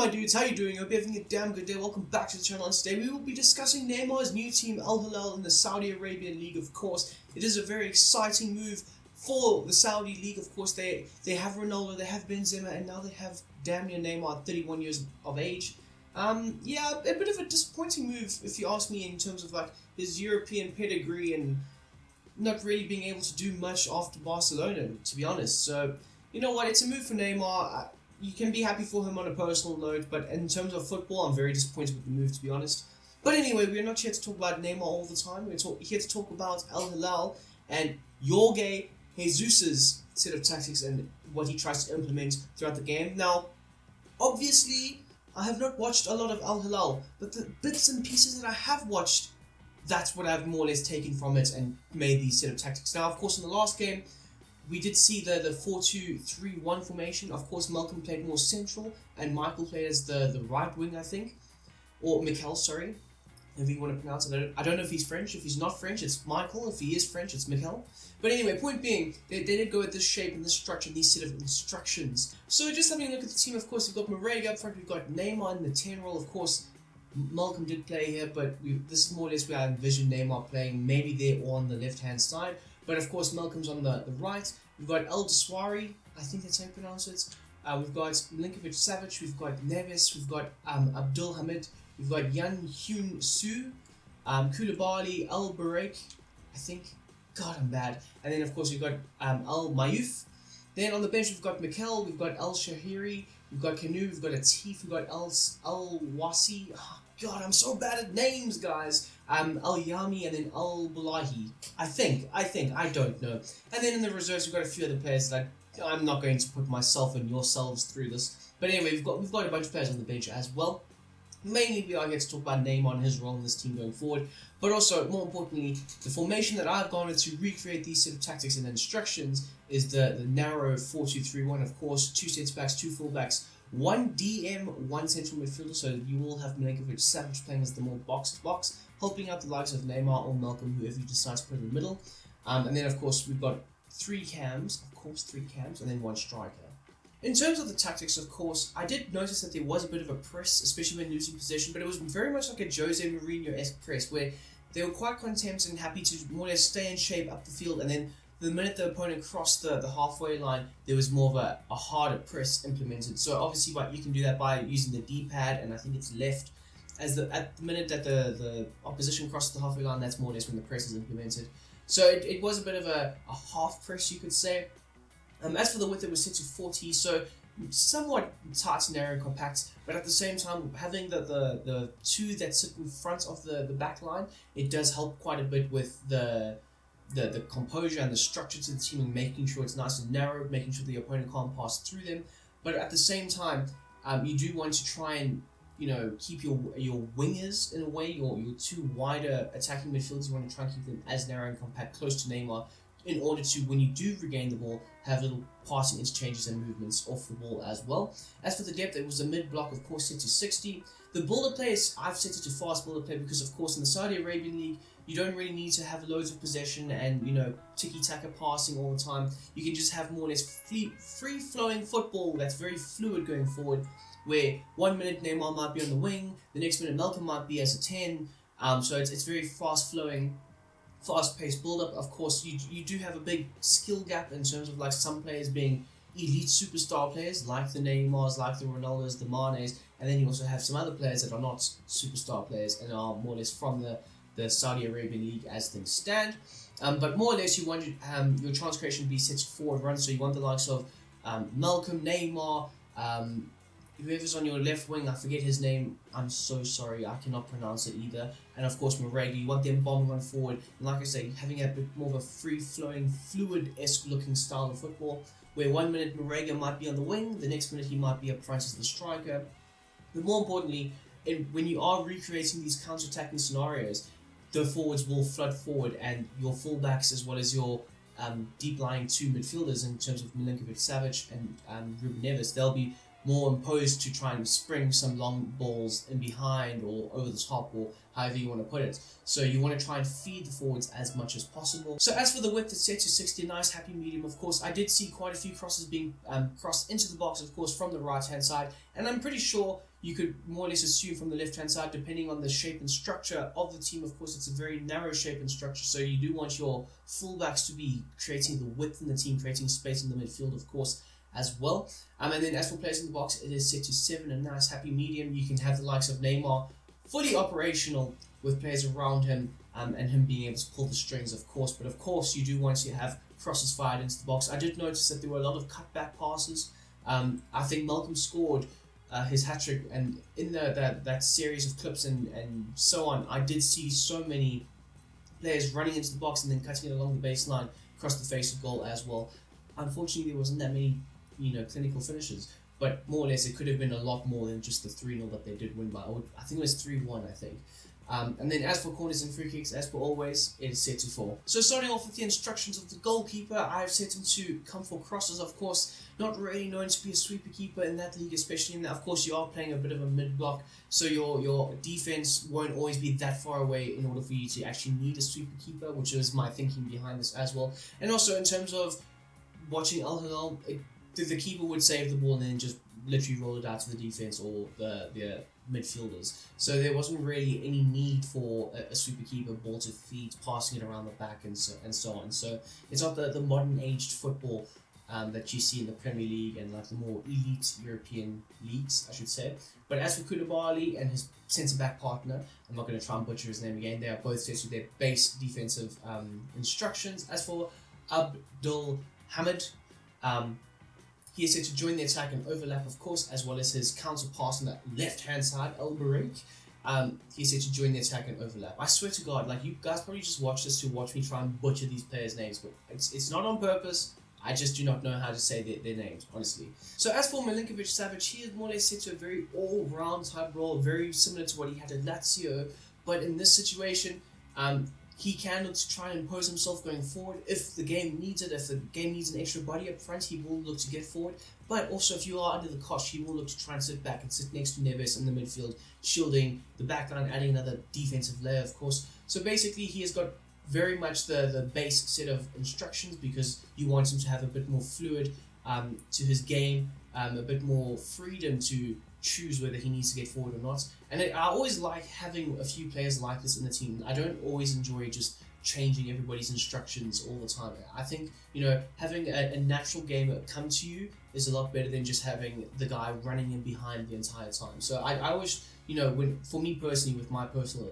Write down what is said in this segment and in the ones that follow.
my dudes, how you doing? Hope you're having a damn good day. Welcome back to the channel, and today we will be discussing Neymar's new team Al Hilal in the Saudi Arabian League. Of course, it is a very exciting move for the Saudi League. Of course, they have Ronaldo, they have Benzema, and now they have damn near Neymar, 31 years of age. Yeah, a bit of a disappointing move if you ask me, in terms of like his European pedigree and not really being able to do much after Barcelona, to be honest. So, you know what, it's a move for Neymar. You can be happy for him on a personal note, but in terms of football, I'm very disappointed with the move, to be honest. But anyway, we're not here to talk about Neymar all the time. We're here to talk about Al Hilal and Jorge Jesus' set of tactics and what he tries to implement throughout the game. Now, obviously, I have not watched a lot of Al Hilal, but the bits and pieces that I have watched, that's what I've more or less taken from it and made these set of tactics. Now, of course, in the last game, we did see the 4-2-3-1 formation. Of course, Malcolm played more central, and Michael played as the right wing, I think. Or Mikel, sorry, if you want to pronounce it. I don't know if he's French. If he's not French, it's Michael. If he is French, it's Mikel. But anyway, point being, they did go with this shape and this structure and these set of instructions. So just having a look at the team, of course, we've got Marega up front, we've got Neymar in the 10 role. Of course, Malcolm did play here, but this is more or less where I envision Neymar playing, maybe there or on the left-hand side. But of course, Malcolm's on the right. We've got El Deswari, I think that's how you pronounce it. We've got Milinkovic Savic, we've got Neves, we've got Abdul Hamid, we've got Yan Hyun Soo, Koulibaly, El Barek, I think. God, I'm bad. And then of course we've got El Mayouf. Then on the bench we've got Mikel, we've got El Shahiri, we've got Kanu, we've got Atif, we've got El Wasi. Oh, God, I'm so bad at names, guys. El Yami, and then El Bulahi. I think, I don't know. And then in the reserves, we've got a few other players that I'm not going to put myself and yourselves through this. But anyway, we've got a bunch of players on the bench as well. Mainly, we are here to talk about Neymar and his role in this team going forward. But also, more importantly, the formation that I've gone with to recreate these set of tactics and instructions is the narrow 4-2-3-1. Of course, 2 centre-backs, 2 full-backs, 1 DM, 1 central midfielder. So you will have Milinkovic Savic playing as the more box-to-box, helping out the likes of Neymar or Malcolm, whoever you decide to put in the middle. And then, of course, we've got 3 cams, and then 1 striker. In terms of the tactics, of course, I did notice that there was a bit of a press, especially when losing possession, but it was very much like a Jose Mourinho-esque press, where they were quite content and happy to more or less stay in shape up the field, and then the minute the opponent crossed the halfway line, there was more of a harder press implemented. So obviously, you can do that by using the D-pad, and I think it's left. At the minute that the opposition crosses the halfway line, that's more or less when the press is implemented. So it was a bit of a half press, you could say. As for the width, it was set to 40, so somewhat tight, narrow, compact, but at the same time, having the 2 that sit in front of the back line, it does help quite a bit with the composure and the structure to the team, and making sure it's nice and narrow, making sure the opponent can't pass through them. But at the same time, you do want to try and keep your wingers, in a way, your 2 wider attacking midfielders. You want to try and keep them as narrow and compact, close to Neymar, in order to, when you do regain the ball, have little passing interchanges and movements off the ball as well. As for the depth, it was a mid-block, of course, set to 60. The builder players, I've set it to fast builder play because, of course, in the Saudi Arabian League, you don't really need to have loads of possession and, tiki-taka passing all the time. You can just have more or less free-flowing football that's very fluid going forward, where 1 minute Neymar might be on the wing, the next minute Malcolm might be as a 10. So it's very fast-flowing, fast-paced build-up. Of course, you do have a big skill gap in terms of like some players being elite superstar players, like the Neymars, like the Ronaldos, the Manes, and then you also have some other players that are not superstar players and are more or less from the Saudi Arabian League as things stand. But more or less, you want your chance creation to be set to forward run, so you want the likes of Malcolm, Neymar, whoever's on your left wing, I forget his name, I'm so sorry, I cannot pronounce it either. And of course, Marega, you want them bombing on forward. And like I say, having a bit more of a free-flowing, fluid-esque looking style of football, where 1 minute Marega might be on the wing, the next minute he might be up front as the striker. But more importantly, when you are recreating these counter-attacking scenarios, the forwards will flood forward, and your fullbacks, as well as your deep-lying 2 midfielders in terms of Milinkovic Savic and Ruben Neves, they'll be more imposed to try and spring some long balls in behind or over the top, or however you want to put it. So you want to try and feed the forwards as much as possible. So as for the width, it's set to 60, nice happy medium. Of course, I did see quite a few crosses being crossed into the box, of course, from the right hand side, and I'm pretty sure you could more or less assume from the left-hand side, depending on the shape and structure of the team, of course, it's a very narrow shape and structure, so you do want your fullbacks to be creating the width in the team, creating space in the midfield, of course, as well. And then as for players in the box, it is set to 7, a nice happy medium. You can have the likes of Neymar fully operational with players around him, and him being able to pull the strings, of course. But of course, you do want to have crosses fired into the box. I did notice that there were a lot of cutback passes. I think Malcolm scored his hat-trick, and in that series of clips and so on, I did see so many players running into the box and then cutting it along the baseline across the face of goal as well. Unfortunately, there wasn't that many clinical finishes, but more or less it could have been a lot more than just the 3-0 that they did win by. I think it was 3-1, I think. And then as for corners and free kicks, as per always, it is set to 4. So starting off with the instructions of the goalkeeper, I've set him to come for crosses, of course. Not really known to be a sweeper keeper in that league, especially in that, of course, you are playing a bit of a mid-block, so your defense won't always be that far away in order for you to actually need a sweeper keeper, which is my thinking behind this as well. And also in terms of watching Al Hilal, the keeper would save the ball and then just literally roll it out to the defense or the midfielders. So there wasn't really any need for a sweeper keeper, ball to feet, passing it around the back and so on. So it's not the modern aged football that you see in the Premier League and like the more elite European leagues, I should say. But as for Koulibaly and his centre-back partner, I'm not going to try and butcher his name again, they are both set to their base defensive instructions. As for Abdul Hamid, he is set to join the attack and overlap, of course, as well as his counter pass on the left-hand side, El Barik. He is set to join the attack and overlap. I swear to God, like, you guys probably just watch this to watch me try and butcher these players' names, but it's not on purpose. I just do not know how to say their names, honestly. So as for Milinkovic-Savic, he is more or less set to a very all-round type role, very similar to what he had at Lazio, but in this situation, he can look to try and impose himself going forward. If the game needs it, if the game needs an extra body up front, he will look to get forward. But also, if you are under the cosh, he will look to try and sit back and sit next to Neves in the midfield, shielding the backline, adding another defensive layer, of course. So basically, he has got very much the base set of instructions, because you want him to have a bit more fluid to his game, a bit more freedom to choose whether he needs to get forward or not. And I always like having a few players like this in the team. I don't always enjoy just changing everybody's instructions all the time. I think, having a natural game come to you is a lot better than just having the guy running in behind the entire time. So I always, for me personally, with my personal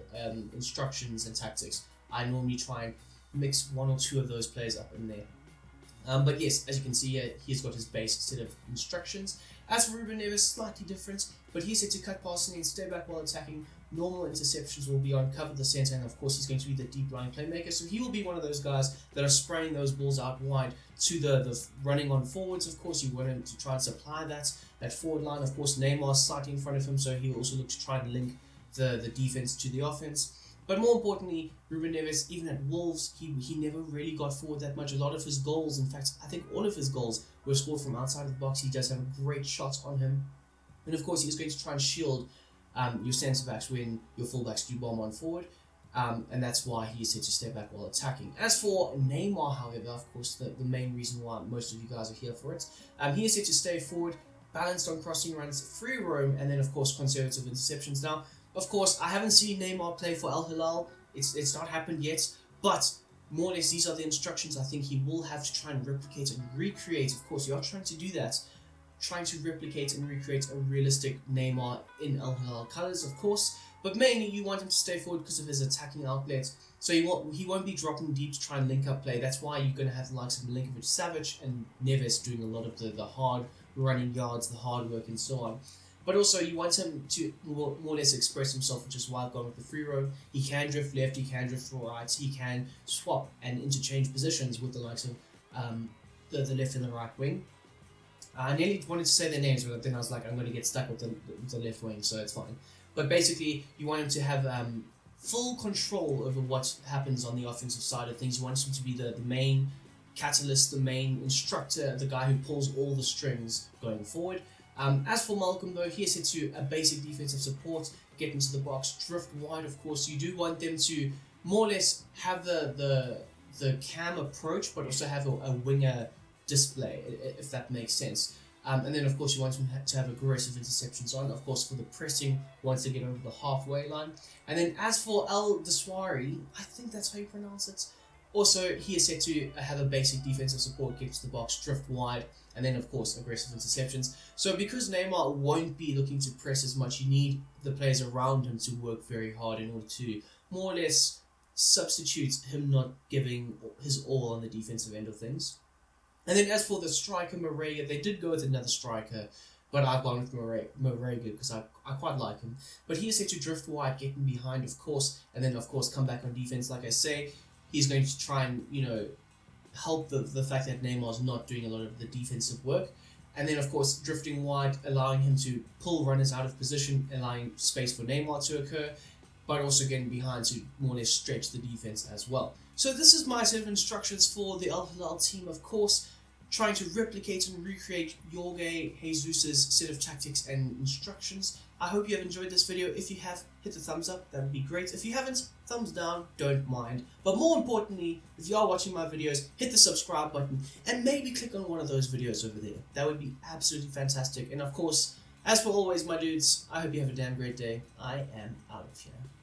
instructions and tactics, I normally try and mix one or two of those players up in there. But yes, as you can see here, he's got his base set of instructions. As for Ruben Neves, slightly different, but he's set to cut passing and stay back while attacking. Normal interceptions will be on cover the centre, and of course he's going to be the deep lying playmaker, so he will be one of those guys that are spraying those balls out wide to the running on forwards. Of course, you want him to try and supply that forward line. Of course, Neymar is slightly in front of him, so he will also look to try and link the defense to the offense. But more importantly, Ruben Neves, even at Wolves, he never really got forward that much. A lot of his goals, in fact, I think all of his goals were scored from outside of the box. He does have a great shot on him. And of course, he's going to try and shield your centre-backs when your full-backs do bomb on forward. And that's why he's set to stay back while attacking. As for Neymar, however, of course, the main reason why most of you guys are here for it, he is set to stay forward, balanced on crossing runs, free roam, and then, of course, conservative interceptions. Now, of course, I haven't seen Neymar play for Al Hilal. It's not happened yet, but more or less these are the instructions I think he will have to try and replicate and recreate. Of course, you are trying to do that, trying to replicate and recreate a realistic Neymar in Al Hilal colours, of course, but mainly you want him to stay forward because of his attacking outlet. So he won't be dropping deep to try and link up play. That's why you're going to have the likes of Milinkovic-Savic and Neves doing a lot of the hard running yards, the hard work, and so on. But also, you want him to more or less express himself, which is why I've gone with the free roam. He can drift left, he can drift right, he can swap and interchange positions with the likes of the left and the right wing. I nearly wanted to say their names, but then I was like, I'm going to get stuck with the left wing, so it's fine. But basically, you want him to have full control over what happens on the offensive side of things. You want him to be the main catalyst, the main instructor, the guy who pulls all the strings going forward. As for Malcolm, though, he is set to a basic defensive support, get into the box, drift wide, of course. You do want them to more or less have the cam approach, but also have a winger display, if that makes sense. And then of course you want him to have aggressive interceptions on, of course for the pressing, once they get over the halfway line. And then as for El Deswari, I think that's how you pronounce it. Also, he is set to have a basic defensive support, get to the box, drift wide, and then of course aggressive interceptions. So because Neymar won't be looking to press as much, you need the players around him to work very hard in order to more or less substitute him not giving his all on the defensive end of things. And then as for the striker Marega, they did go with another striker, but I've gone with Marega because I quite like him. But he is set to drift wide, get in behind, of course, and then of course come back on defense. Like I say, he's going to try and, help the fact that Neymar's not doing a lot of the defensive work. And then, of course, drifting wide, allowing him to pull runners out of position, allowing space for Neymar to occur, but also getting behind to more or less stretch the defense as well. So this is my set of instructions for the Al Hilal team, of course, trying to replicate and recreate Jorge Jesus' set of tactics and instructions. I hope you have enjoyed this video. If you have, hit the thumbs up, that would be great. If you haven't, thumbs down, don't mind. But more importantly, if you are watching my videos, hit the subscribe button and maybe click on one of those videos over there. That would be absolutely fantastic. And of course, as for always, my dudes, I hope you have a damn great day. I am out of here.